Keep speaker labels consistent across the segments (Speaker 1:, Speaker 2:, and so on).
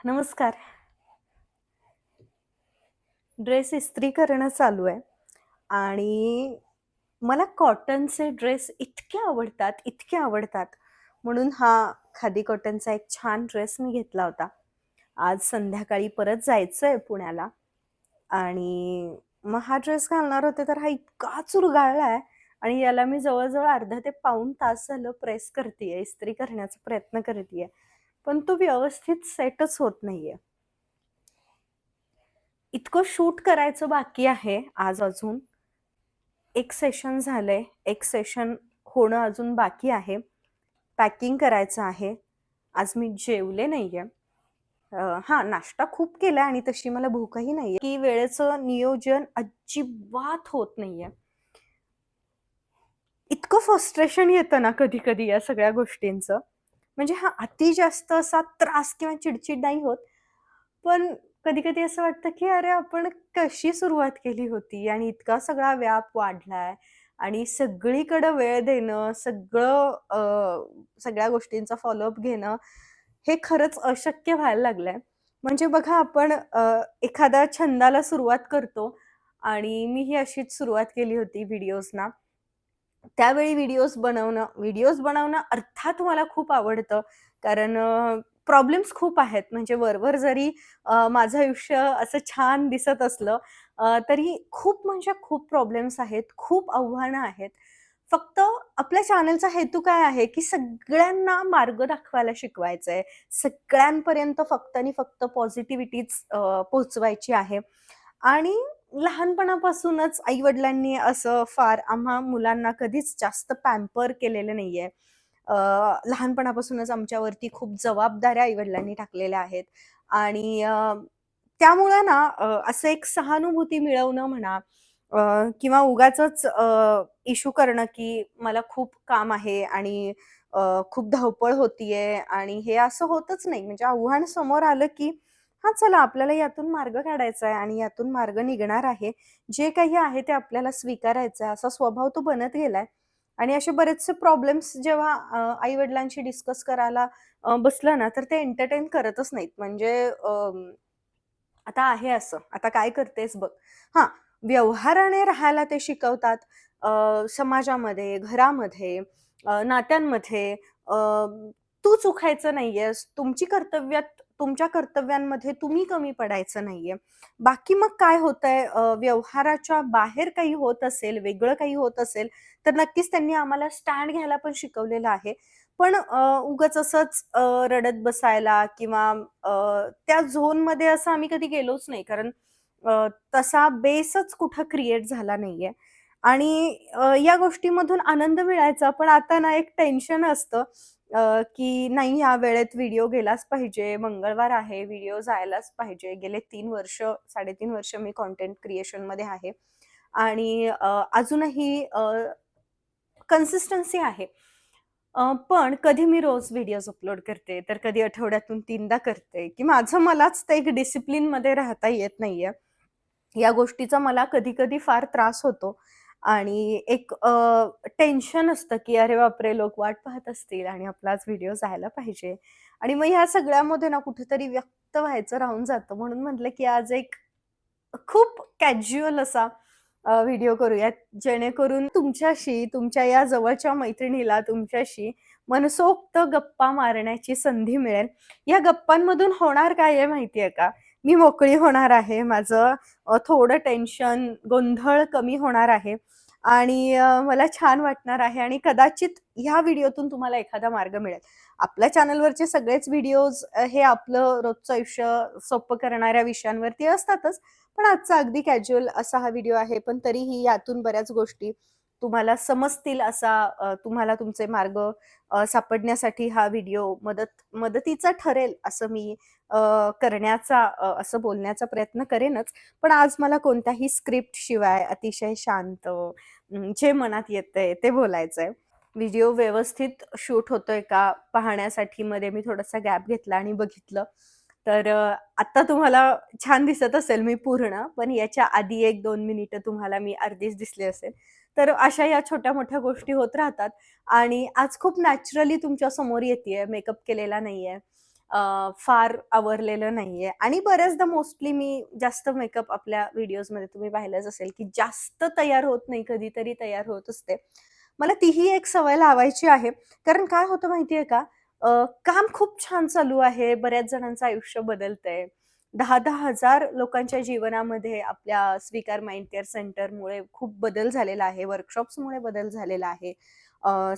Speaker 1: नमस्कार. ड्रेस इस्त्री करणं चालू आहे आणि मला कॉटनचे ड्रेस इतके आवडतात, इतके आवडतात. म्हणून हा खादी कॉटनचा एक छान ड्रेस मी घेतला होता. आज संध्याकाळी परत जायचंय पुण्याला आणि मग हा ड्रेस घालणार होते, तर हा इतका चुरगाळलाय आणि याला मी जवळ-जवळ अर्धा ते पाऊण तास झालं प्रेस करतीये, इस्त्री करण्याचा प्रयत्न करतीये. पण तो व्यवस्थित सेटच होत नाहीये. इतकं शूट करायचं बाकी आहे आज अजून. एक सेशन झालंय, एक सेशन होणं अजून बाकी आहे. पॅकिंग करायचं आहे. आज मी जेवले नाहीये. हां, नाश्ता खूप केलाय आणि तशी मला भूकही नाहीये, की वेळेचं नियोजन अजिबात होत नाहीये. इतकं फ्रस्ट्रेशन येतं ना कधी-कधी या सगळ्या गोष्टींचं. म्हणजे हा अति जास्त असा त्रास किंवा चिडचिड नाही होत. पण कधी-कधी असं वाटतं, की अरे आपण कशी सुरुवात केली होती आणि इतका सगळा व्याप वाढलाय आणि सगळीकडे वेळ देणं, सगळ्या गोष्टींचा फॉलोअप घेणं, हे खरंच अशक्य व्हायला लागलंय. म्हणजे बघा आपण एखाद्या छंदाला सुरुवात करतो आणि मीही अशीच सुरुवात केली होती व्हिडिओजना. त्यावेळी व्हिडिओज बनवणं अर्थात मला खूप आवडतं. कारण प्रॉब्लेम्स खूप आहेत. म्हणजे वरवर जरी माझं आयुष्य असं छान दिसत असलं तरी खूप म्हणजे खूप प्रॉब्लेम्स आहेत, खूप आव्हानं आहेत. फक्त आपल्या चॅनलचा हेतू काय आहे, की सगळ्यांना मार्ग दाखवायला शिकवायचं आहे. सगळ्यांपर्यंत फक्त आणि फक्त पॉझिटिव्हिटीच पोहोचवायची आहे. आणि लहानपणापासूनच आई-वडिलांनी असं फार आम्हा मुलांना कधीच जास्त पॅम्पर केलेलं नाहीये. अ, लहानपणापासूनच आमच्यावरती खूप जबाबदाऱ्या आई-वडिलांनी टाकलेल्या आहेत आणि त्यामुळे ना असं एक सहानुभूती मिळवणं म्हणा किंवा उगाचच इश्यू करणं, की मला खूप काम आहे आणि खूप धावपळ होतीये आणि हे असं होतच नाही. म्हणजे आव्हान समोर आलं, की हां, चला आपल्याला यातून मार्ग काढायचा आहे आणि यातून मार्ग निघणार आहे. जे काही आहे ते आपल्याला स्वीकारायचं आहे, असा स्वभाव तो बनत गेलाय. आणि असे बरेचसे प्रॉब्लेम्स जेव्हा आई-वडिलांशी डिस्कस करायला बसलं ना, तर ते एंटरटेन करतच नाहीत. म्हणजे आता आहे असं, आता काय करतेस बघ. हां, व्यवहाराने राहायला ते शिकवतात. समाजामध्ये, घरामध्ये, नात्यांमध्ये अ, तू चुकायचं नाहीयेस. तुमच्या कर्तव्यांमध्ये तुम्ही कमी पडायचं नाहीये. बाकी मग काय होतंय व्यवहाराच्या बाहेर काही होत असेल, वेगळं काही होत असेल, तर नक्कीच त्यांनी आम्हाला स्टँड घ्यायला पण शिकवलेलं आहे. पण उगाच असंच रडत बसायला किंवा अ, त्या झोनमध्ये असं आम्ही कधी गेलोच नाही. कारण तसा बेसच कुठं क्रिएट झाला नाहीये. आणि या गोष्टीमधून आनंद मिळायचा. पण आता ना एक टेन्शन असतं की नाही ह्या वेळेत व्हिडिओ गेलाच पाहिजे. मंगळवार आहे, व्हिडिओ जायलाच पाहिजे. गेले 3 वर्ष, 3.5 वर्ष मी कंटेंट क्रिएशनमध्ये आहे आणि अजूनही कन्सिस्टन्सी आहे. पण कधी मी रोज व्हिडिओज अपलोड करते, तर कधी आठवड्यातून 3दा करते, की माझं मलाच ते एक डिसिप्लिनमध्ये राहता येत नाहीये. या गोष्टीचा मला कधी-कधी फार त्रास होतो आणि एक टेन्शन असतं, की अरे बापरे! लोक वाट पाहत असतील आणि आपला आज व्हिडिओ जायला पाहिजे आणि मग ह्या सगळ्यामध्ये ना कुठेतरी व्यक्त व्हायचं राहून जातं. म्हणून म्हटलं, की आज एक खूप कॅज्युअल असा व्हिडिओ करूयात, जेणेकरून तुमच्याशी, तुमच्या या जवळच्या मैत्रिणीला तुमच्याशी मनसोक्त गप्पा मारण्याची संधी मिळेल. या गप्पांमधून होणार काय आहे माहिती आहे का? मी मोकळी होणार आहे. माझं थोडं टेन्शन, गोंधळ कमी होणार आहे आणि मला छान वाटणार आहे आणि कदाचित ह्या व्हिडिओतून तुम्हाला एखादा मार्ग मिळेल. आपल्या चॅनलवरचे सगळेच व्हिडिओज हे आपलं रोजचं आयुष्य सोपं करणाऱ्या विषयांवरती असतातच. पण आजचा अगदी कॅज्युअल असा हा व्हिडिओ आहे. पण तरीही यातून बऱ्याच गोष्टी तुम्हाला समजतील असा तुम्हाला तुमचे मार्ग सापडण्यासाठी हा व्हिडिओ मदतीचा ठरेल असं मी असं बोलण्याचा प्रयत्न करेनच. पण आज मला कोणत्याही स्क्रिप्ट शिवाय अतिशय शांत जे मनात येतंय ते बोलायचंय. व्हिडिओ व्यवस्थित शूट होतोय का पाहण्यासाठी मध्ये मी थोडासा गॅप घेतला आणि बघितलं. तर आत्ता तुम्हाला छान दिसत असेल मी पूर्ण, पण याच्या आधी 1-2 मिनिटं तुम्हाला मी अर्धीच दिसली असेल. तर अशा या छोट्या-मोठ्या गोष्टी होत राहतात आणि आज खूप नॅचरली तुमच्या समोर येतेय, मेकअप केलेला नाहीये. फार आवरलेलं नाहीये आणि बऱ्याचदा मोस्टली मी जास्त मेकअप आपल्या व्हिडिओजमध्ये तुम्ही पाहिलंच असेल, की जास्त तयार होत नाही, कधीतरी तयार होत असते. मला तीही एक सवय लावायची आहे. कारण काय होतं माहिती का? काम खूप छान चालू आहे. बऱ्याच जणांचं आयुष्य बदलतंय. 10,000 हजार लोकांच्या जीवनामध्ये आपल्या स्वीकार माइंड केअर सेंटरमुळे खूप बदल झालेला आहे. वर्कशॉप्समुळे बदल झालेला आहे.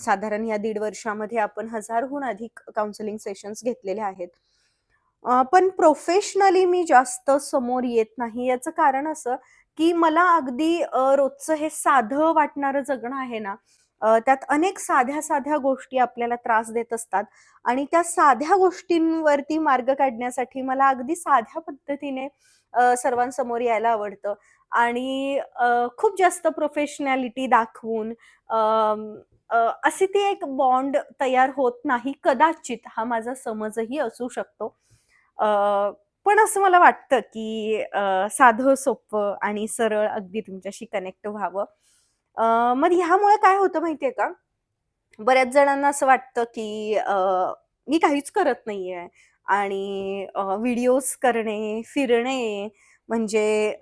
Speaker 1: साधारण या 1.5 वर्षामध्ये आपण 1000हून अधिक काउन्सिलिंग सेशन्स घेतलेले आहेत. पण प्रोफेशनली मी जास्त समोर येत नाही. याचं कारण असं, की मला अगदी रोजचं हे साधं वाटणारं जगणं आहे ना, त्यात अनेक साध्या-साध्या गोष्टी आपल्याला त्रास देत असतात आणि त्या साध्या गोष्टींवरती मार्ग काढण्यासाठी मला अगदी साध्या पद्धतीने सर्वांसमोर यायला आवडतं आणि खूप जास्त प्रोफेशनॅलिटी दाखवून अशी ती एक बॉन्ड तयार होत नाही. कदाचित हा माझा समजही असू शकतो. अ, पण असं मला वाटतं, की साधं, सोपं आणि सरळ अगदी तुमच्याशी कनेक्ट व्हावं. मग ह्यामुळे काय होतं माहिती का? बऱ्याच जणांना असं वाटतं, की मी काहीच करत नाहीये आणि व्हिडिओज करणे, फिरणे म्हणजे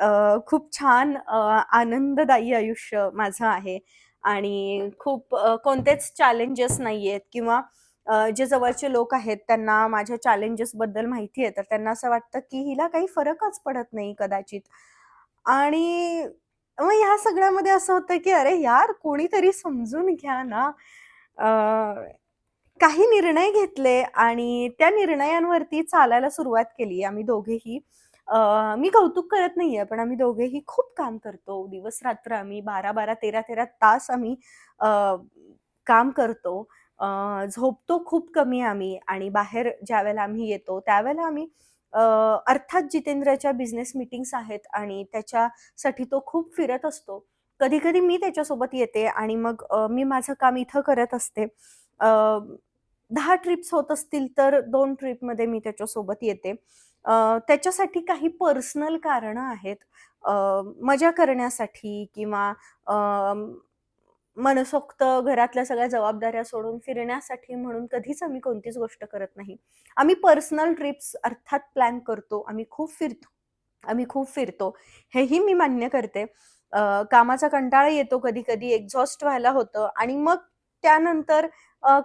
Speaker 1: खूप छान आनंददायी आयुष्य माझं आहे आणि खूप कोणतेच चॅलेंजेस नाहीयेत किंवा जे जवळचे लोक आहेत त्यांना माझ्या चॅलेंजेसबद्दल माहिती आहे, तर त्यांना असं वाटतं, की हिला काही फरकच पडत नाही कदाचित. आणि मग ह्या सगळ्यामध्ये असं होतं, की अरे यार कोणीतरी समजून घ्या ना. अ, काही निर्णय घेतले आणि त्या निर्णयांवरती चालायला सुरुवात केली आम्ही दोघेही. मी कौतुक करत नाहीये, पण आम्ही दोघेही खूप काम करतो. दिवस-रात्र आम्ही 12-12, 13-13 तास आम्ही अ, काम करतो. झोपतो खूप कमी आम्ही आणि बाहेर ज्यावेळेला आम्ही येतो, त्यावेळेला आम्ही अ, अर्थात जितेंद्रच्या बिझनेस मीटिंग्स आहेत आणि त्याच्यासाठी तो खूप फिरत असतो. कधी-कधी मी त्याच्यासोबत येते आणि मग मी माझं काम इथं करत असते. अ, 10 ट्रिप्स होत असतील तर 2 ट्रिपमध्ये मी त्याच्यासोबत येते. त्याच्यासाठी काही पर्सनल कारणं आहेत. अ, मजा करण्यासाठी किंवा अ, मनसोक्त घरातल्या सगळ्या जबाबदाऱ्या सोडून फिरण्यासाठी म्हणून कधीच आम्ही कोणतीच गोष्ट करत नाही. आम्ही पर्सनल ट्रिप्स अर्थात प्लॅन करतो. आम्ही खूप फिरतो. हेही मी मान्य करते. कामाचा कंटाळा येतो कधी-कधी, एक्झॉस्ट व्हायला होतं आणि मग त्यानंतर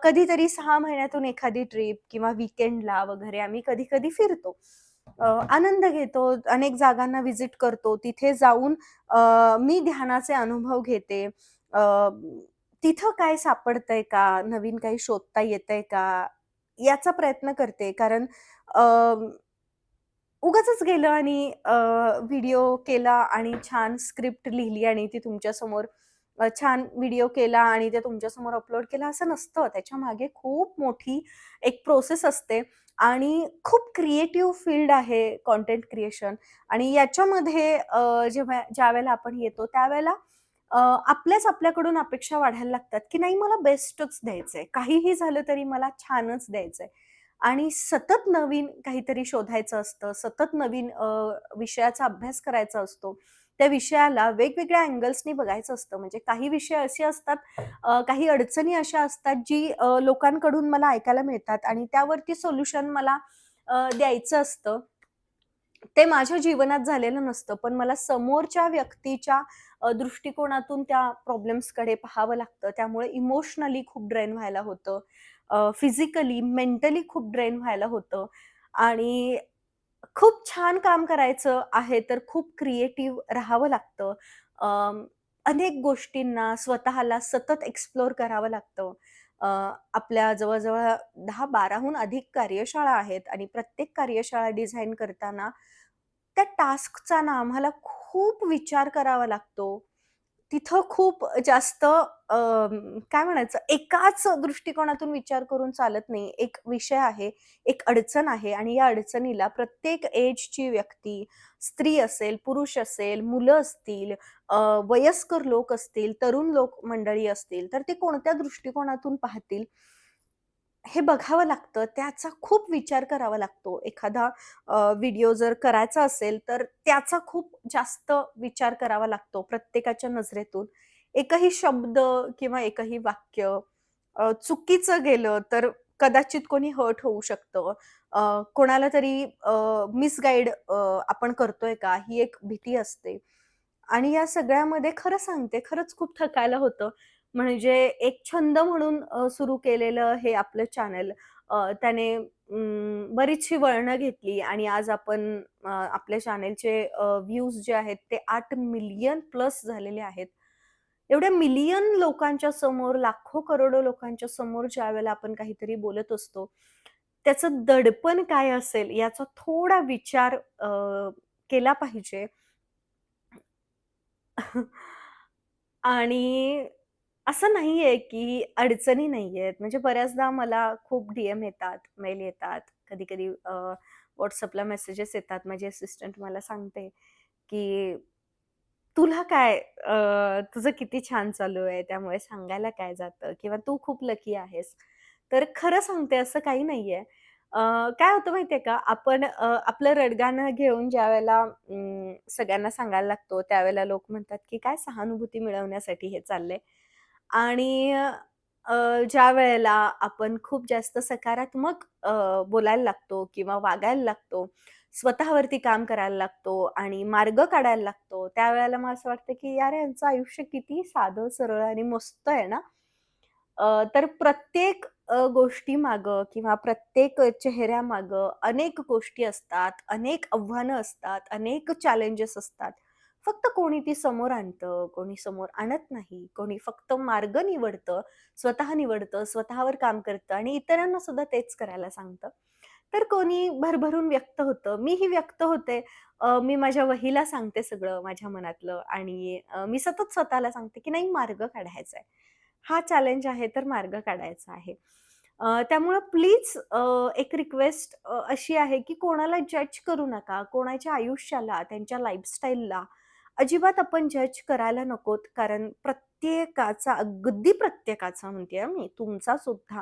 Speaker 1: कधीतरी 6 महिन्यातून एखादी ट्रिप किंवा वीकेंडला वगैरे आम्ही कधी-कधी फिरतो. आनंद घेतो, अनेक जागांना व्हिजिट करतो. तिथे जाऊन मी ध्यानाचे अनुभव घेते. अ, तिथं काय सापडतंय का? नवीन काही शोधता येतंय का? याचा प्रयत्न करते. कारण अ, उगाचच गेलं आणि व्हिडिओ केला आणि छान स्क्रिप्ट लिहिली आणि ती तुमच्यासमोर छान व्हिडिओ केला आणि ते तुमच्यासमोर अपलोड केला असं नसतं. त्याच्यामागे खूप मोठी एक प्रोसेस असते आणि खूप क्रिएटिव्ह फील्ड आहे कंटेंट क्रिएशन आणि याच्यामध्ये जेव्हा ज्यावेळेला आपण येतो त्यावेळेला आपल्याकडून अपेक्षा वाढायला लागतात, की नाही मला बेस्टच द्यायचंय. काहीही झालं तरी मला छानच द्यायचंय. आणि सतत नवीन काहीतरी शोधायचं असतं, सतत नवीन विषयाचा अभ्यास करायचा असतो. त्या विषयाला वेगवेगळ्या अँगल्सनी बघायचं असतं. म्हणजे काही विषय असे असतात, काही अडचणी अशा असतात, जी लोकांकडून मला ऐकायला मिळतात आणि त्यावरती सोल्युशन मला द्यायचं असतं. ते माझ्या जीवनात झालेलं नसतं, पण मला समोरच्या व्यक्तीच्या दृष्टिकोनातून त्या प्रॉब्लेम्सकडे पाहावं लागतं. त्यामुळे इमोशनली खूप ड्रेन व्हायला होतं. फिजिकली, मेंटली खूप ड्रेन व्हायला होतं आणि खूप छान काम करायचं आहे, तर खूप क्रिएटिव्ह राहावं लागतं. अं, अनेक गोष्टींना स्वतःला सतत एक्सप्लोर करावं लागतं. अ, आपल्या जवळ-जवळ 10-12 हून अधिक कार्यशाळा आहेत आणि प्रत्येक कार्यशाळा डिझाइन करताना त्या टास्कचा ना आम्हाला खूप विचार करावा लागतो. तिथं खूप जास्त काय म्हणायचं एकाच दृष्टिकोनातून विचार करून चालत नाही. एक विषय आहे, एक अडचण आहे आणि या अडचणीला प्रत्येक एजची व्यक्ती, स्त्री असेल, पुरुष असेल, मुलं असतील, अ, वयस्कर लोक असतील, तरुण लोक मंडळी असतील, तर ते कोणत्या दृष्टिकोनातून पाहतील हे बघावं लागतं. त्याचा खूप विचार करावा लागतो. एखादा व्हिडिओ जर करायचा असेल, तर त्याचा खूप जास्त विचार करावा लागतो प्रत्येकाच्या नजरेतून. एकही शब्द किंवा एकही वाक्य चुकीचं गेलं तर कदाचित कोणी हर्ट होऊ शकतं. कोणाला तरी मिसगाईड आपण करतोय का? ही एक भीती असते. आणि या सगळ्यामध्ये खरं सांगते, खरंच खूप थकायला होतं. म्हणजे एक छंद म्हणून सुरू केलेलं हे आपलं चॅनल त्याने बरीचशी वळणं घेतली आणि आज आपण आपल्या चॅनलचे व्ह्यूज जे आहेत ते 8 मिलियन प्लस झालेले आहेत. एवढ्या मिलियन लोकांच्या समोर, लाखो करोडो लोकांच्या समोर ज्यावेळेला आपण काहीतरी बोलत असतो, त्याचं दडपण काय असेल याचा थोडा विचार केला पाहिजे. आणि असं नाहीये, की अडचणी नाहीयेत. म्हणजे बऱ्याचदा मला खूप डी-एम येतात, मेल येतात. कधी-कधी WhatsAppला मेसेजेस येतात. माझी असिस्टंट मला सांगते, की "तुला काय तुझं किती छान चालू आहे, त्यामुळे सांगायला काय जातं? किंवा तू खूप लकी आहेस." तर खरं सांगते असं काही नाहीये. अ, काय होतं माहितीये का? आपण आपलं रडगाणं घेऊन ज्यावेळेला सगळ्यांना सांगायला लागतो, त्यावेळेला लोक म्हणतात, की "काय सहानुभूती मिळवण्यासाठी हे चाललंय." आणि अ, ज्यावेळेला आपण खूप जास्त सकारात्मक बोलायला लागतो किंवा वागायला लागतो, स्वतःवरती काम करायला लागतो आणि मार्ग काढायला लागतो, त्यावेळेला मला असं वाटतं, की यार यांचं आयुष्य किती साधं, सरळ आणि मस्त आहे ना. तर प्रत्येक गोष्टीमागं किंवा प्रत्येक चेहऱ्यामागं अनेक गोष्टी असतात, अनेक आव्हानं असतात, अनेक चॅलेंजेस असतात. फक्त कोणी ती समोर आणतं, कोणी समोर आणत नाही. कोणी फक्त मार्ग निवडतं, स्वतः निवडतं, स्वतःवर काम करतं आणि इतरांना सुद्धा तेच करायला सांगतं. तर कोणी भरभरून व्यक्त होतं. मीही व्यक्त होते. मी माझ्या वहीला सांगते सगळं माझ्या मनातलं आणि मी सतत स्वतःला सांगते, की नाही मार्ग काढायचा आहे. हा चॅलेंज आहे तर मार्ग काढायचा आहे. त्यामुळं प्लीज एक रिक्वेस्ट अशी आहे, की कोणाला जज करू नका. कोणाच्या आयुष्याला, त्यांच्या लाईफस्टाईलला अजिबात आपण जज करायला नकोत. कारण प्रत्येकाचा, अगदी प्रत्येकाचा म्हणतेय मी, तुमचा सुद्धा,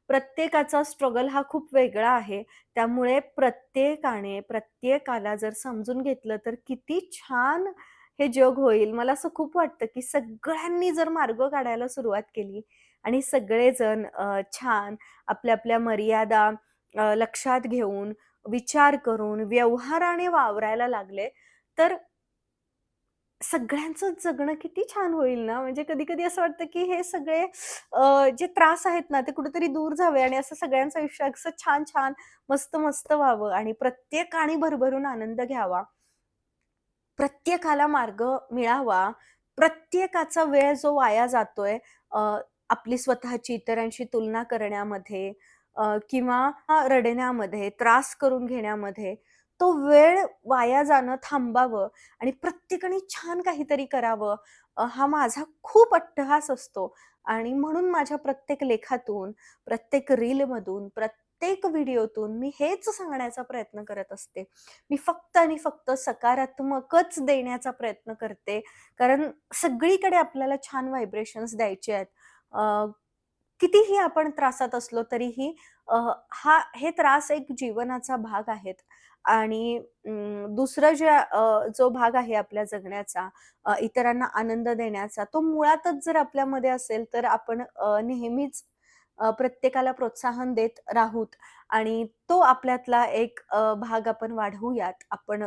Speaker 1: प्रत्येकाचा स्ट्रगल हा खूप वेगळा आहे. त्यामुळे प्रत्येकाने, प्रत्येकाला जर समजून घेतलं तर किती छान हे जग होईल. मला असं खूप वाटतं, की सगळ्यांनी जर मार्ग काढायला सुरुवात केली आणि सगळेजण छान आपल्या आपल्या मर्यादा लक्षात घेऊन, विचार करून, व्यवहाराने वावरायला लागले, तर सगळ्यांचंच जगणं किती छान होईल ना. म्हणजे कधी-कधी असं वाटतं, की हे सगळे जे त्रास आहेत ना, ते कुठेतरी दूर जावे आणि असं सगळ्यांचं आयुष्य असं छान-छान, मस्त-मस्त व्हावं आणि प्रत्येकाने भरभरून आनंद घ्यावा. प्रत्येकाला मार्ग मिळावा. प्रत्येकाचा वेळ जो वाया जातोय अ, आपली स्वतःची इतरांशी तुलना करण्यामध्ये किंवा रडण्यामध्ये, त्रास करून घेण्यामध्ये, तो वेळ वाया जाणं थांबावं आणि प्रत्येकाने छान काहीतरी करावं हा माझा खूप अट्टहास असतो आणि म्हणून माझ्या प्रत्येक लेखातून, प्रत्येक रीलमधून, प्रत्येक व्हिडिओतून मी हेच सांगण्याचा प्रयत्न करत असते. मी फक्त आणि फक्त सकारात्मकच देण्याचा प्रयत्न करते. कारण सगळीकडे आपल्याला छान व्हायब्रेशन्स द्यायचे आहेत. कितीही आपण त्रासात असलो तरीही अ, हे त्रास एक जीवनाचा भाग आहेत आणि दुसरं जो भाग आहे आपल्या जगण्याचा इतरांना आनंद देण्याचा, तो मुळातच जर आपल्यामध्ये असेल, तर आपण नेहमीच प्रत्येकाला प्रोत्साहन देत राहूत आणि तो आपल्यातला एक भाग आपण वाढवूयात. आपण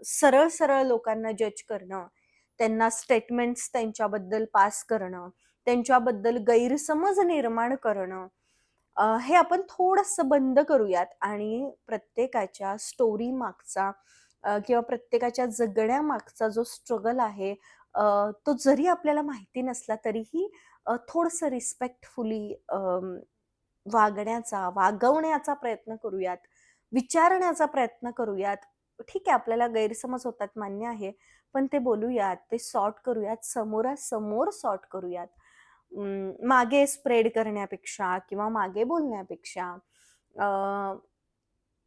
Speaker 1: सरळ-सरळ लोकांना जज करणं, त्यांना स्टेटमेंट्स त्यांच्याबद्दल पास करणं, त्यांच्याबद्दल गैरसमज निर्माण करणं, हे आपण थोडंसं बंद करूयात आणि प्रत्येकाच्या स्टोरी मागचा किंवा प्रत्येकाच्या जगण्यामागचा जो स्ट्रगल आहे, तो जरी आपल्याला माहिती नसला तरीही थोडंसं रिस्पेक्टफुली वागवण्याचा प्रयत्न करूयात, विचारण्याचा प्रयत्न करूयात. ठीक आहे, आपल्याला गैरसमज होतात मान्य आहे. पण ते बोलूयात, ते सॉर्ट करूयात, समोरासमोर सॉर्ट करूयात. मागे स्प्रेड करण्यापेक्षा किंवा मागे बोलण्यापेक्षा अ,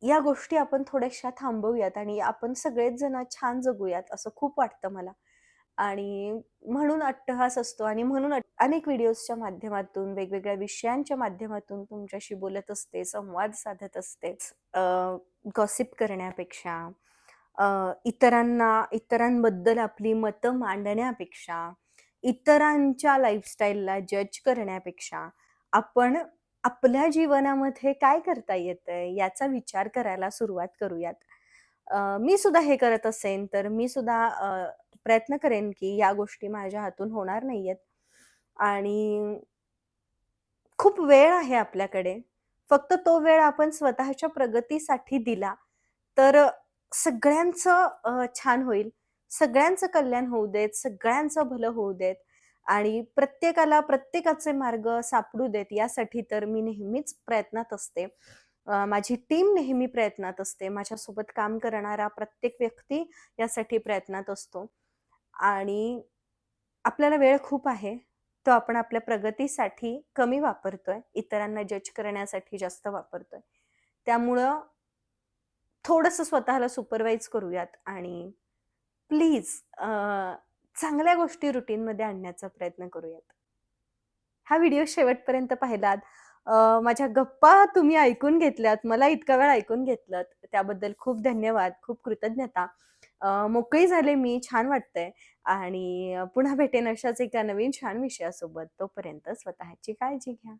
Speaker 1: या गोष्टी आपण थोड्याशा थांबवूयात आणि आपण सगळेच जण छान जगूयात असं खूप वाटतं मला. आणि म्हणून अट्टहास असतो आणि म्हणून अनेक व्हिडिओजच्या माध्यमातून, वेगवेगळ्या विषयांच्या माध्यमातून तुमच्याशी बोलत असते, संवाद साधत असते. गॉसिप करण्यापेक्षा, इतरांबद्दल आपली मतं मांडण्यापेक्षा, इतरांच्या लाईफस्टाईलला जज करण्यापेक्षा आपण आपल्या जीवनामध्ये काय करता येतंय याचा विचार करायला सुरुवात करूयात. मी सुद्धा हे करत असेन, तर मी सुद्धा प्रयत्न करेन, की या गोष्टी माझ्या हातून होणार नाहीयेत आणि खूप वेळ आहे आपल्याकडे. फक्त तो वेळ आपण स्वतःच्या प्रगतीसाठी दिला, तर सगळ्यांचं छान होईल. सगळ्यांचं कल्याण होऊ देत, सगळ्यांचं भलं होऊ देत आणि प्रत्येकाला प्रत्येकाचे मार्ग सापडू देत, यासाठी तर मी नेहमीच प्रयत्नात असते. माझी टीम नेहमी प्रयत्नात असते. माझ्यासोबत काम करणारा प्रत्येक व्यक्ती यासाठी प्रयत्नात असतो आणि आपल्याला वेळ खूप आहे. तो आपण आपल्या प्रगतीसाठी कमी वापरतोय. इतरांना जज करण्यासाठी जास्त वापरतोय. त्यामुळं थोडंसं स्वतःला सुपरवाईज करूयात आणि प्लीज चांगल्या गोष्टी रुटीनमध्ये आणण्याचा प्रयत्न करूयात. हा व्हिडिओ शेवटपर्यंत पाहिलात. माझ्या गप्पा तुम्ही ऐकून घेतल्यात. मला इतका वेळ ऐकून घेतलत. त्याबद्दल खूप धन्यवाद. खूप कृतज्ञता. मोकळी झाले मी. छान वाटतंय आणि पुन्हा भेटेन अशाच एका नवीन छान विषयासोबत. तोपर्यंत स्वतःची काळजी घ्या.